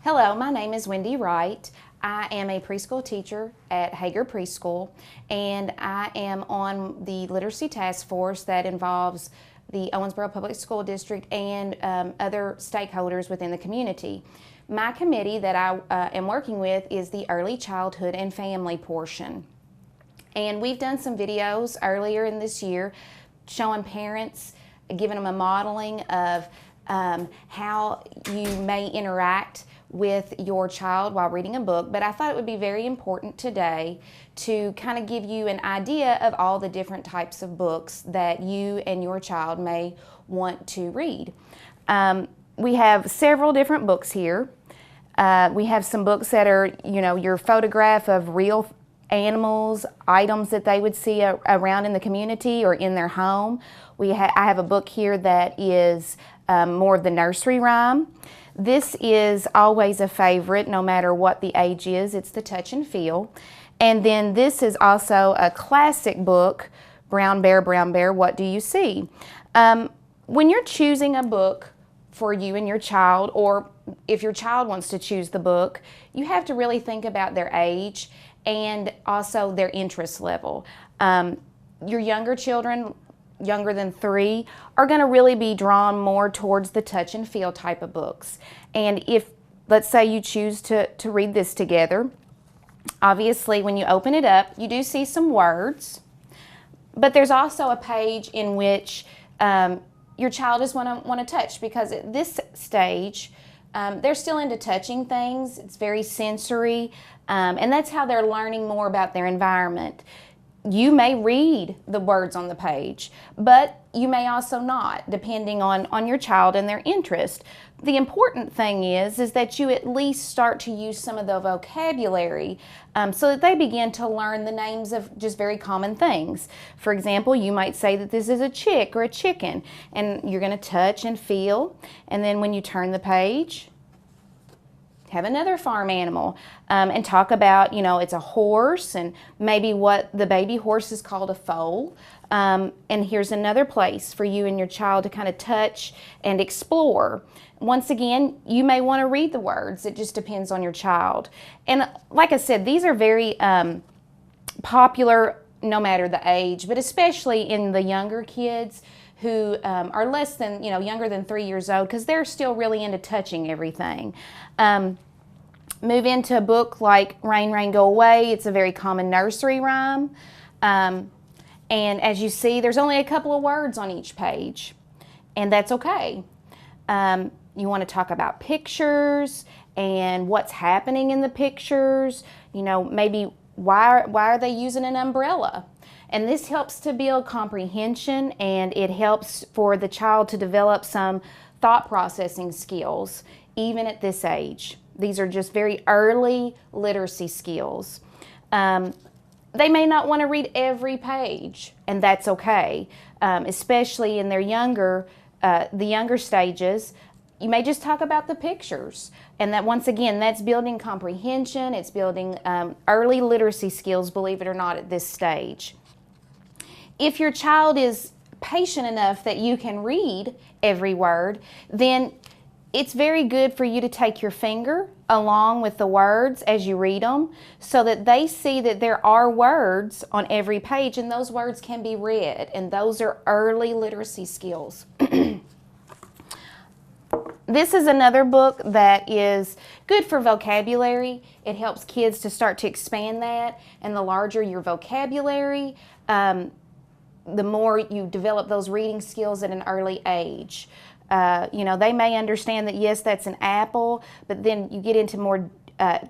Hello, my name is Wendy Wright. I am a preschool teacher at Hager Preschool, and I am on the literacy task force that involves the Owensboro Public School District and other stakeholders within the community. My committee that I am working with is the early childhood and family portion. And we've done some videos earlier in this year showing parents, giving them a modeling of how you may interact with your child while reading a book, but I thought it would be very important today to kind of give you an idea of all the different types of books that you and your child may want to read. We have several different books here. We have some books that are, your photograph of real animals, items that they would see around in the community or in their home. I have a book here that is more of the nursery rhyme. This is always a favorite no matter what the age is. It's the touch and feel. And then this is also a classic book, Brown Bear, What Do You See? When you're choosing a book for you and your child, or if your child wants to choose the book, you have to really think about their age and also their interest level. Your younger children, younger than 3, are going to really be drawn more towards the touch and feel type of books. And if, let's say you choose to read this together, obviously when you open it up, you do see some words, but there's also a page in which your child is want to touch, because at this stage, they're still into touching things. It's very sensory, and that's how they're learning more about their environment. You may read the words on the page, but you may also not, depending on your child and their interest. The important thing is that you at least start to use some of the vocabulary so that they begin to learn the names of just very common things. For example, you might say that this is a chick or a chicken, and you're going to touch and feel, and then when you turn the page, have another farm animal and talk about, it's a horse, and maybe what the baby horse is called a foal. And here's another place for you and your child to kind of touch and explore. Once again, you may want to read the words. It just depends on your child. And like I said, these are very popular no matter the age, but especially in the younger kids who are less than, younger than 3 years old, because they're still really into touching everything. Move into a book like Rain, Rain, Go Away. It's a very common nursery rhyme. And as you see, there's only a couple of words on each page, and that's okay. You want to talk about pictures and what's happening in the pictures. Maybe why are they using an umbrella? And this helps to build comprehension, and it helps for the child to develop some thought processing skills, even at this age. These are just very early literacy skills. They may not want to read every page, and that's okay, especially in their the younger stages. You may just talk about the pictures, and that, once again, that's building comprehension. It's building early literacy skills, believe it or not, at this stage. If your child is patient enough that you can read every word, then it's very good for you to take your finger along with the words as you read them, so that they see that there are words on every page, and those words can be read, and those are early literacy skills. This is another book that is good for vocabulary. It helps kids to start to expand that, and the larger your vocabulary, the more you develop those reading skills at an early age. They may understand that, yes, that's an apple, but then you get into more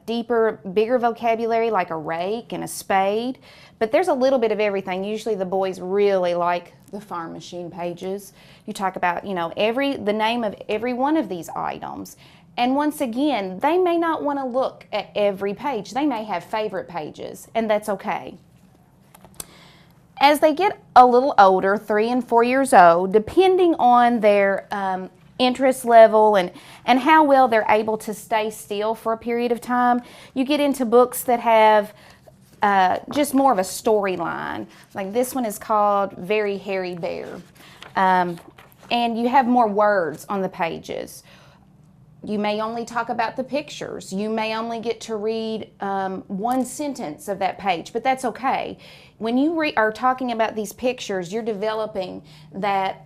deeper, bigger vocabulary like a rake and a spade. But there's a little bit of everything. Usually the boys really like the farm machine pages. You talk about, the name of every one of these items. And once again, they may not want to look at every page. They may have favorite pages, and that's okay. As they get a little older, 3 and 4 years old, depending on their interest level and how well they're able to stay still for a period of time, you get into books that have just more of a storyline. Like this one is called Very Hairy Bear. And you have more words on the pages. You may only talk about the pictures. You may only get to read one sentence of that page, but that's okay. When you are talking about these pictures, you're developing that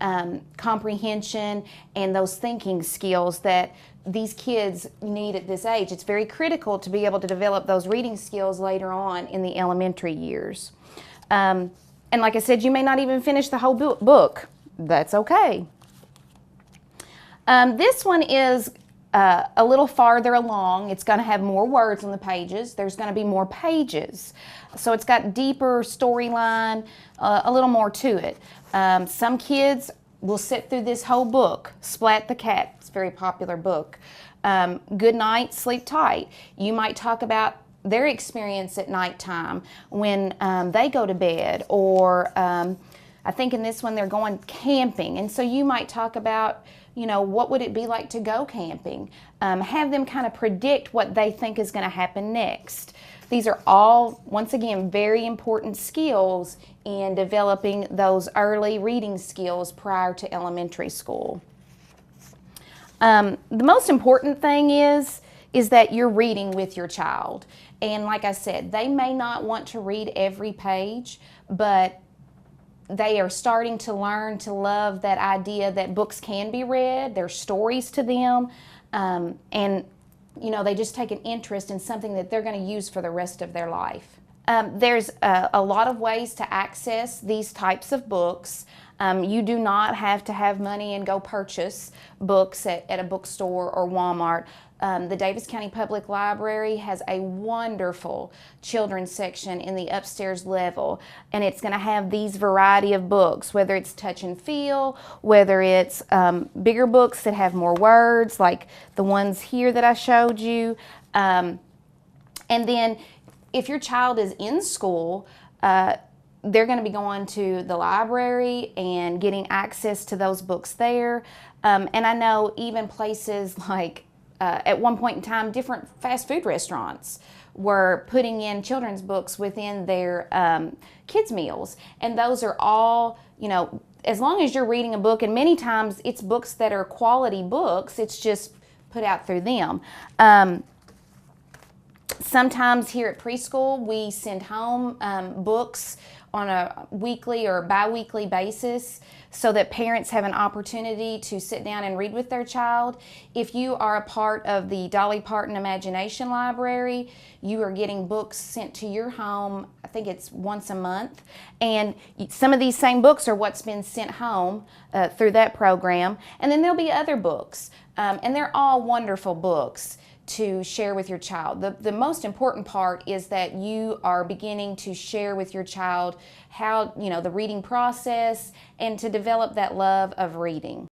comprehension and those thinking skills that these kids need at this age. It's very critical to be able to develop those reading skills later on in the elementary years. And like I said, you may not even finish the whole book. That's okay. This one is a little farther along. It's going to have more words on the pages. There's going to be more pages. So it's got deeper storyline, a little more to it. Some kids will sit through this whole book. Splat the Cat, it's a very popular book. Good Night, Sleep Tight. You might talk about their experience at nighttime when they go to bed, or I think in this one they're going camping, and so you might talk about, you know, what would it be like to go camping? Have them kind of predict what they think is going to happen next. These are all, once again, very important skills in developing those early reading skills prior to elementary school. The most important thing is that you're reading with your child. And like I said, they may not want to read every page, but they are starting to learn to love that idea that books can be read, there's stories to them, and you know, they just take an interest in something that they're going to use for the rest of their life. There's a lot of ways to access these types of books. You do not have to have money and go purchase books at a bookstore or Walmart. The Davis County Public Library has a wonderful children's section in the upstairs level, and it's going to have these variety of books, whether it's touch and feel, whether it's bigger books that have more words, like the ones here that I showed you. And then if your child is in school, they're going to be going to the library and getting access to those books there. And I know even places like at one point in time, different fast food restaurants were putting in children's books within their kids' meals. And those are all, you know, as long as you're reading a book, and many times it's books that are quality books, it's just put out through them. Sometimes here at Preschool, we send home books on a weekly or bi-weekly basis so that parents have an opportunity to sit down and read with their child. If you are a part of the Dolly Parton Imagination Library, you are getting books sent to your home, I think it's once a month, and some of these same books are what's been sent home through that program. And then there'll be other books, and they're all wonderful books to share with your child. The most important part is that you are beginning to share with your child how, you know, the reading process, and to develop that love of reading.